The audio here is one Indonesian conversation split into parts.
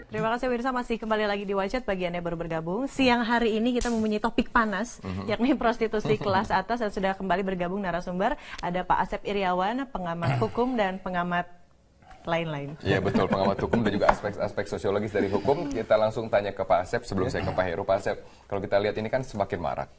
Terima kasih pemirsa, masih kembali lagi di Watch It. Bagi Anda yang baru bergabung, siang hari ini kita mempunyai topik panas, yakni prostitusi kelas atas, dan sudah kembali bergabung narasumber. Ada Pak Asep Iriawan, pengamat hukum dan pengamat lain-lain. Iya betul, pengamat hukum dan juga aspek-aspek sosiologis dari hukum. Kita langsung tanya ke Pak Asep sebelum saya ke Pak Heru. Pak Asep, kalau kita lihat ini kan semakin marak.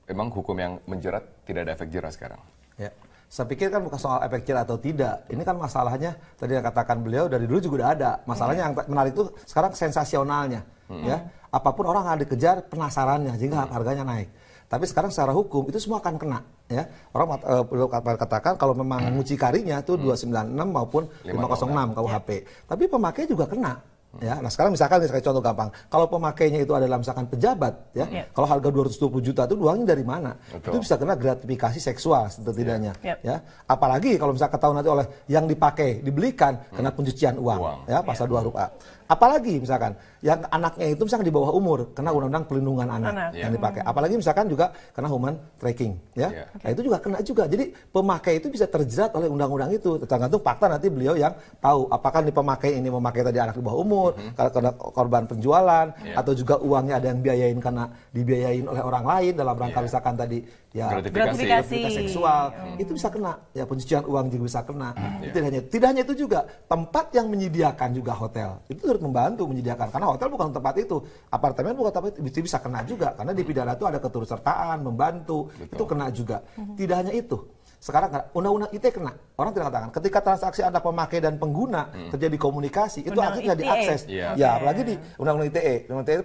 Memang hukum yang menjerat tidak ada efek jerah sekarang. Ya. Saya pikir kan bukan soal efek jerah atau tidak. Ini kan masalahnya, tadi yang katakan beliau, dari dulu juga udah ada. Masalahnya yang menarik itu sekarang sensasionalnya. Ya. Apapun orang akan dikejar penasarannya, sehingga harganya naik. Tapi sekarang secara hukum itu semua akan kena. Ya. Orang perlu katakan kalau memang mucikarinya itu 296 maupun 506 KUHP. Tapi pemakai juga kena. Ya, nah sekarang misalkan contoh gampang, kalau pemakainya itu adalah misalkan pejabat, ya, kalau harga 220 juta itu uangnya dari mana? Betul. Itu bisa kena gratifikasi seksual setidaknya, ya. Apalagi kalau misalkan ketahuan nanti oleh yang dipakai, dibelikan, kena pencucian uang. Ya, pasal 2 huruf A. Apalagi misalkan yang anaknya itu misalkan di bawah umur, kena undang-undang pelindungan anak yang dipakai. Apalagi misalkan juga kena human trafficking, ya. Nah, itu juga kena juga. Jadi pemakai itu bisa terjerat oleh undang-undang itu. Tergantung fakta nanti beliau yang tahu apakah nih pemakai ini memakai tadi anak di bawah umur, karena korban penjualan, atau juga uangnya ada yang biayain karena dibiayain oleh orang lain dalam rangka misalkan tadi ya gratifikasi seksual, itu bisa kena. Ya, pencucian uang juga bisa kena. Tidak hanya itu juga, tempat yang menyediakan juga hotel itu turut membantu menyediakan, karena hotel bukan tempat itu, apartemen bukan tempat itu, bisa kena juga karena di pidana itu ada keturutsertaan membantu. Itu kena juga. Tidak hanya itu, sekarang undang-undang ITE kena. Orang tidak katakan ketika transaksi antara pemakai dan pengguna terjadi komunikasi, itu akhirnya diakses. Ya, apalagi di undang-undang ITE. Undang-undang ITE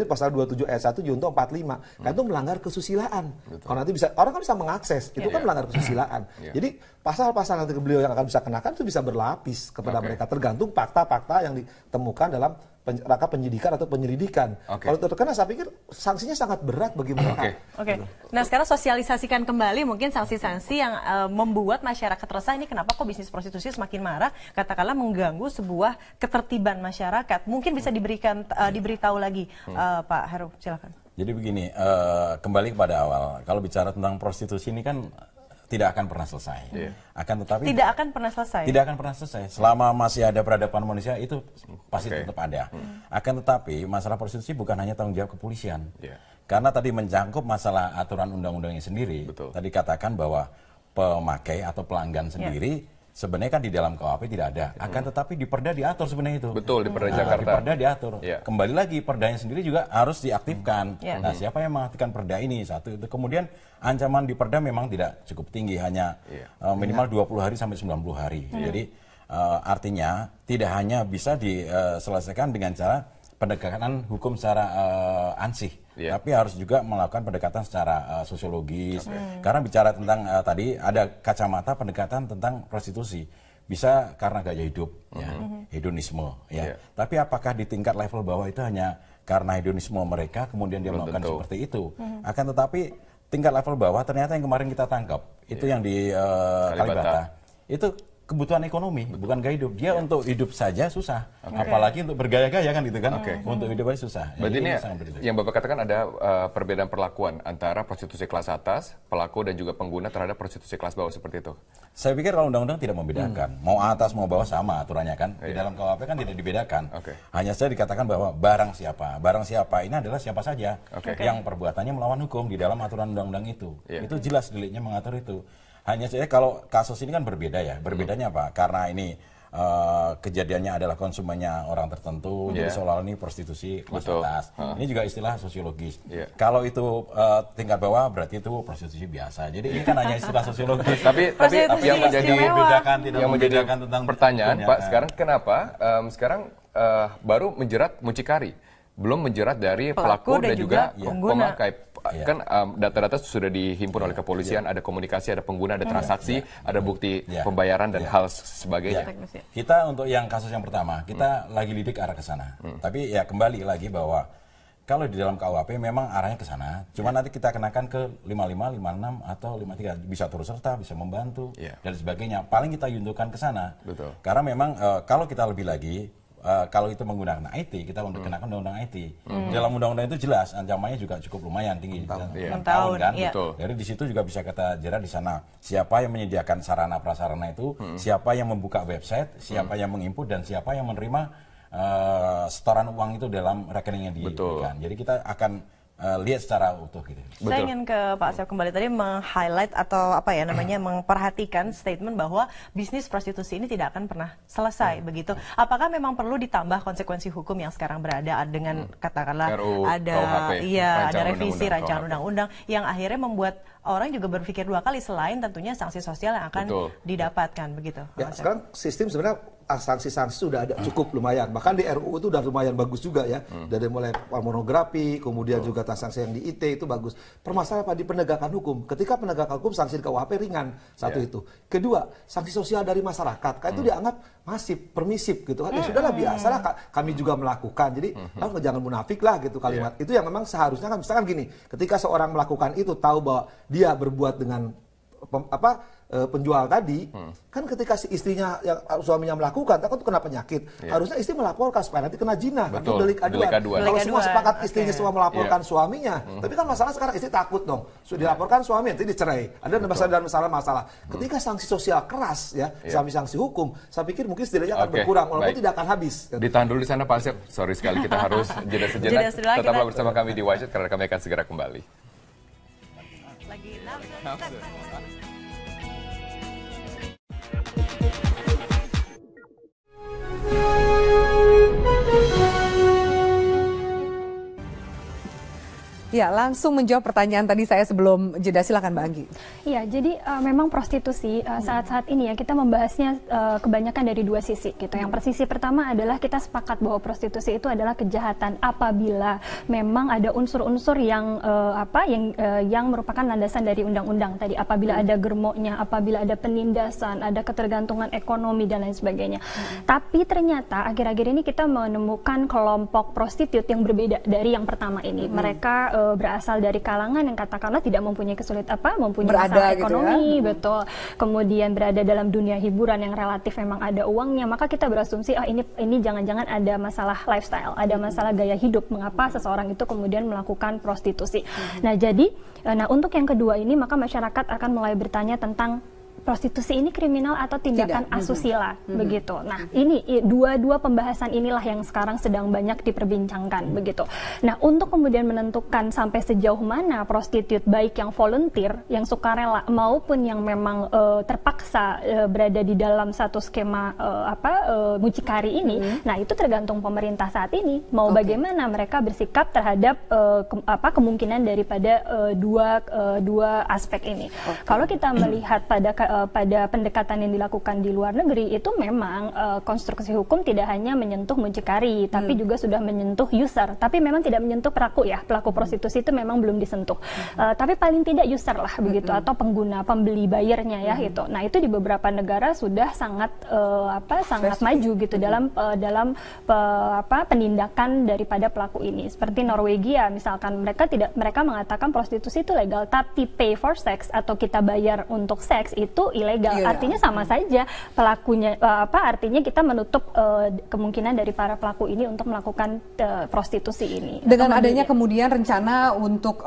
pasal 27 ayat 1 junto 45. Kan itu melanggar kesusilaan. Kalau nanti bisa orang kan bisa mengakses, itu kan melanggar kesusilaan. Jadi pasal-pasal nanti beliau yang akan bisa kenakan itu bisa berlapis kepada mereka, tergantung fakta-fakta yang ditemukan dalam rangka penyidikan atau penyelidikan. Kalau terkena, saya pikir sanksinya sangat berat bagi mereka. Nah, sekarang sosialisasikan kembali mungkin sanksi-sanksi yang membuat masyarakat resah. Ini kenapa kok bisnis prostitusi semakin marak? Katakanlah mengganggu sebuah ketertiban masyarakat. Mungkin bisa diberitahu lagi, Pak Heru, silakan. Jadi begini, kembali kepada awal. Kalau bicara tentang prostitusi ini kan tidak akan pernah selesai. Akan tetapi tidak akan pernah selesai. Tidak akan pernah selesai. Selama masih ada peradaban manusia itu pasti tetap ada. Akan tetapi masalah prostitusi bukan hanya tanggung jawab kepolisian. Karena tadi menjangkup masalah aturan undang-undangnya sendiri. Tadi katakan bahwa pemakai atau pelanggan sendiri sebenarnya kan di dalam KUHP tidak ada. Akan tetapi di Perda diatur sebenarnya itu. Betul, di Perda Jakarta. Di Perda diatur. Kembali lagi Perdanya sendiri juga harus diaktifkan. Nah, siapa yang mengaktifkan Perda ini? Satu itu. Kemudian ancaman di Perda memang tidak cukup tinggi, hanya minimal 20 hari sampai 90 hari. Jadi artinya tidak hanya bisa diselesaikan dengan cara pendekatan hukum secara ansih, tapi harus juga melakukan pendekatan secara sosiologis. Karena bicara tentang tadi ada kacamata pendekatan tentang prostitusi, bisa karena gaya hidup, hedonisme, Tapi apakah di tingkat level bawah itu hanya karena hedonisme mereka kemudian dia melakukan seperti itu? Akan tetapi tingkat level bawah ternyata yang kemarin kita tangkap itu yang di Kalibata itu kebutuhan ekonomi, bukan gaya hidup. Dia untuk hidup saja susah, apalagi untuk bergaya-gaya kan gitu kan. Untuk hidup aja susah. Berarti ini yang Bapak katakan ada perbedaan perlakuan antara prostitusi kelas atas, pelaku dan juga pengguna terhadap prostitusi kelas bawah seperti itu. Saya pikir kalau undang-undang tidak membedakan, mau atas mau bawah sama aturannya kan. Di dalam KUHP kan tidak dibedakan. Hanya saja dikatakan bahwa barang siapa ini adalah siapa saja yang perbuatannya melawan hukum di dalam aturan undang-undang itu. Itu jelas deliknya mengatur itu. Hanya saja kalau kasus ini kan berbeda ya. Berbedanya apa? Karena ini kejadiannya adalah konsumennya orang tertentu, jadi seolah-olah ini prostitusi kelas atas. Ini juga istilah sosiologis. Kalau itu tingkat bawah berarti itu prostitusi biasa. Jadi ini kan hanya istilah sosiologis. Tapi yang menjadi tentang pertanyaan, Pak, sekarang kenapa sekarang baru menjerat mucikari, belum menjerat dari pelaku dan juga pemakai? Kan data-data sudah dihimpun oleh kepolisian, ada komunikasi, ada pengguna, ada transaksi, ada bukti pembayaran dan hal sebagainya. Kita untuk yang kasus yang pertama, kita lagi lidik arah ke sana. Tapi ya kembali lagi bahwa kalau di dalam KUHP memang arahnya ke sana, cuma nanti kita kenakan ke 55, 56 atau 53, bisa turut serta, bisa membantu dan sebagainya. Paling kita yuntukan ke sana. Karena memang kalau kita lebih lagi kalau itu menggunakan IT, kita untuk kenakan undang-undang IT. Dalam undang-undang itu jelas ancamannya juga cukup lumayan tinggi, 6 tahun kan. Betul. Jadi di situ juga bisa kita jerat di sana. Siapa yang menyediakan sarana prasarana itu, siapa yang membuka website, siapa yang menginput dan siapa yang menerima setoran uang itu dalam rekeningnya diberikan. Jadi kita akan lihat secara utuh gitu. Saya ingin ke Pak Asep kembali tadi meng-highlight atau apa ya namanya memperhatikan statement bahwa bisnis prostitusi ini tidak akan pernah selesai begitu. Apakah memang perlu ditambah konsekuensi hukum yang sekarang berada dengan katakanlah ada ada revisi rancangan undang-undang yang akhirnya membuat orang juga berpikir dua kali selain tentunya sanksi sosial yang akan didapatkan begitu. Ya, sekarang sistem sebenarnya sanksi-sanksi sudah ada cukup lumayan. Bahkan di RUU itu udah lumayan bagus juga ya. Dari mulai pornografi, kemudian juga sanksi yang di IT itu bagus. Permasalahan apa di penegakan hukum? Ketika penegakan hukum sanksi di KUHP ringan satu itu. Kedua, sanksi sosial dari masyarakat. Kan itu dianggap masif, permisif gitu kan. Ya sudahlah biasalah kami juga melakukan. Jadi jangan munafik lah gitu kalimat. Itu yang memang seharusnya kan misalkan gini, ketika seorang melakukan itu tahu bahwa dia berbuat dengan penjual tadi, kan ketika si istrinya yang suaminya melakukan, takut kena penyakit, harusnya istri melaporkan supaya nanti kena jinah, kan itu delik aduan. Kalau semua sepakat istrinya semua melaporkan suaminya, tapi kan masalah sekarang istri takut dong, sudah dilaporkan suami nanti dicerai, ada masalah. Ketika sanksi sosial keras ya, sanksi hukum, saya pikir mungkin setidaknya akan berkurang, walaupun tidak akan habis. Ditahan dulu di sana Pak Asep, sorry sekali kita harus jeda sejenak. Tetaplah bersama kami di Watch It karena kami akan segera kembali. Ya, langsung menjawab pertanyaan tadi saya sebelum jeda, silakan Mbak Anggi. Iya, jadi memang prostitusi saat-saat ini ya kita membahasnya kebanyakan dari dua sisi gitu. Yang sisi pertama adalah kita sepakat bahwa prostitusi itu adalah kejahatan apabila memang ada unsur-unsur yang yang merupakan landasan dari undang-undang tadi. Apabila ada germoknya, apabila ada penindasan, ada ketergantungan ekonomi dan lain sebagainya. Tapi ternyata akhir-akhir ini kita menemukan kelompok prostitut yang berbeda dari yang pertama ini. Mereka berasal dari kalangan yang katakanlah tidak mempunyai mempunyai masalah ekonomi, gitu ya? Betul. Kemudian berada dalam dunia hiburan yang relatif memang ada uangnya, maka kita berasumsi ini jangan-jangan ada masalah lifestyle, ada masalah gaya hidup. Mengapa seseorang itu kemudian melakukan prostitusi? Nah, untuk yang kedua ini maka masyarakat akan mulai bertanya tentang prostitusi ini kriminal atau tindakan asusila, begitu. Nah, ini dua pembahasan inilah yang sekarang sedang banyak diperbincangkan, begitu. Nah, untuk kemudian menentukan sampai sejauh mana prostitut baik yang volunteer, yang sukarela maupun yang memang terpaksa berada di dalam satu skema mucikari ini, nah itu tergantung pemerintah saat ini mau bagaimana mereka bersikap terhadap kemungkinan daripada dua aspek ini. Kalau kita melihat pada pendekatan yang dilakukan di luar negeri itu memang konstruksi hukum tidak hanya menyentuh mucikari tapi juga sudah menyentuh user, tapi memang tidak menyentuh pelaku prostitusi itu memang belum disentuh, tapi paling tidak user lah begitu, atau pengguna, pembeli, bayarnya ya itu. Nah, itu di beberapa negara sudah sangat maju gitu dalam penindakan daripada pelaku ini. Seperti Norwegia misalkan, mereka mengatakan prostitusi itu legal, tapi pay for sex atau kita bayar untuk seks itu ilegal. Artinya sama saja pelakunya artinya kita menutup kemungkinan dari para pelaku ini untuk melakukan prostitusi ini. Dengan adanya kemudian rencana untuk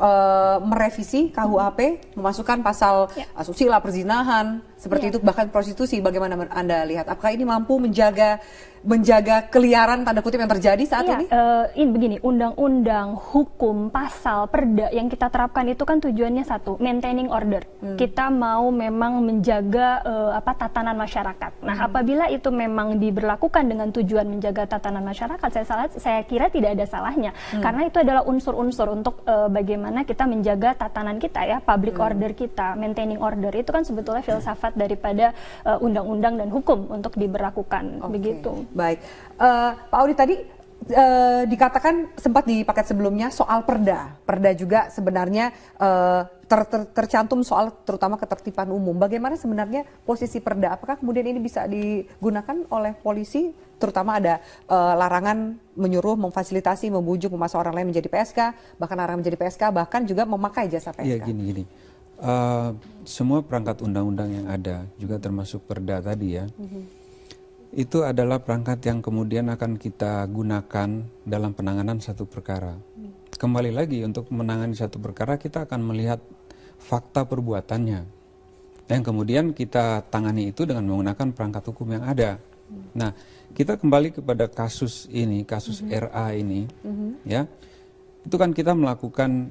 merevisi KUHP, memasukkan pasal asusila, perzinahan, seperti itu, bahkan prostitusi, bagaimana Anda lihat? Apakah ini mampu menjaga keliaran tanda kutip yang terjadi saat ini? Ini begini, undang-undang, hukum, pasal, perda yang kita terapkan itu kan tujuannya satu, maintaining order. Kita mau memang menjaga tatanan masyarakat. Nah, apabila itu memang diberlakukan dengan tujuan menjaga tatanan masyarakat, saya kira tidak ada salahnya. Karena itu adalah unsur-unsur untuk bagaimana kita menjaga tatanan kita ya, public order kita, maintaining order. Itu kan sebetulnya filsafat daripada undang-undang dan hukum untuk diberlakukan, begitu. Baik, Pak Audi tadi dikatakan sempat di paket sebelumnya soal perda juga sebenarnya tercantum soal terutama ketertiban umum. Bagaimana sebenarnya posisi perda? Apakah kemudian ini bisa digunakan oleh polisi? Terutama ada larangan menyuruh, memfasilitasi, membujuk, memaksa orang lain menjadi PSK, bahkan larangan menjadi PSK, bahkan juga memakai jasa PSK. Iya, gini. Semua perangkat undang-undang yang ada juga termasuk perda tadi ya. itu adalah perangkat yang kemudian akan kita gunakan dalam penanganan satu perkara. Kembali lagi, untuk menangani satu perkara kita akan melihat fakta perbuatannya, yang kemudian kita tangani itu dengan menggunakan perangkat hukum yang ada. Nah, kita kembali kepada kasus ini, kasus RA ini, ya, itu kan kita melakukan,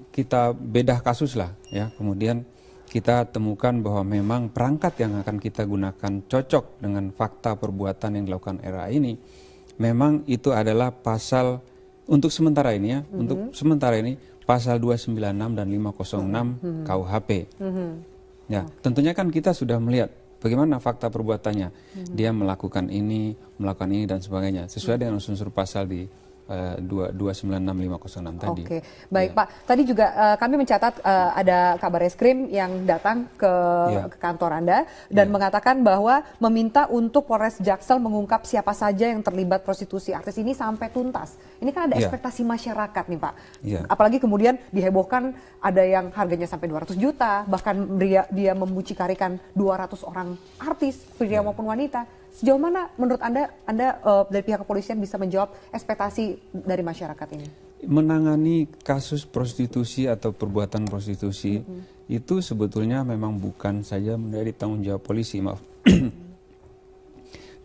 kita bedah kasus lah, ya, kemudian kita temukan bahwa memang perangkat yang akan kita gunakan cocok dengan fakta perbuatan yang dilakukan RA ini, memang itu adalah pasal, untuk sementara ini ya, untuk sementara ini pasal 296 dan 506 KUHP. Ya, tentunya kan kita sudah melihat bagaimana fakta perbuatannya. Dia melakukan ini dan sebagainya, sesuai dengan unsur pasal di 296-506 tadi. Oke, baik Pak. Tadi juga kami mencatat ada kabar reskrim yang datang ke kantor Anda dan mengatakan bahwa meminta untuk Polres Jaksel mengungkap siapa saja yang terlibat prostitusi artis ini sampai tuntas. Ini kan ada ekspektasi masyarakat nih Pak. Apalagi kemudian dihebohkan ada yang harganya sampai 200 juta, bahkan dia memucikarikan 200 orang artis, pria maupun wanita. Sejauh mana menurut Anda dari pihak kepolisian bisa menjawab ekspektasi dari masyarakat ini? Menangani kasus prostitusi atau perbuatan prostitusi itu sebetulnya memang bukan saja menjadi tanggung jawab polisi, maaf.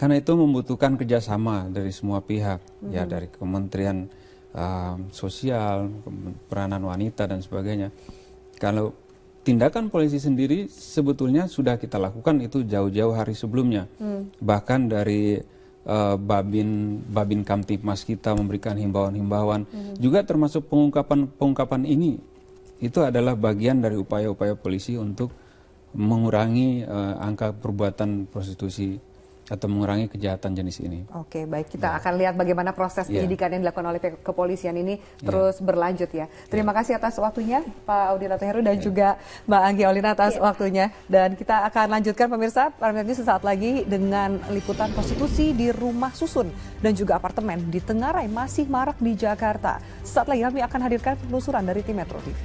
Karena itu membutuhkan kerjasama dari semua pihak, ya, dari Kementerian Sosial, peranan wanita dan sebagainya. Kalau tindakan polisi sendiri sebetulnya sudah kita lakukan itu jauh-jauh hari sebelumnya. Bahkan dari Babin Kamtipmas kita memberikan himbauan-himbauan. Juga termasuk pengungkapan ini. Itu adalah bagian dari upaya-upaya polisi untuk mengurangi angka perbuatan prostitusi atau mengurangi kejahatan jenis ini. Oke, baik. Kita akan lihat bagaimana proses penyidikan yang dilakukan oleh kepolisian ini terus berlanjut ya. Terima kasih atas waktunya Pak Audi Ratu Heru dan juga Mbak Anggi Aulina atas waktunya. Dan kita akan lanjutkan pemirsa, sesaat lagi dengan liputan prostitusi di rumah susun dan juga apartemen di Tenggarai masih marak di Jakarta. Sesaat lagi kami akan hadirkan penelusuran dari tim Metro TV.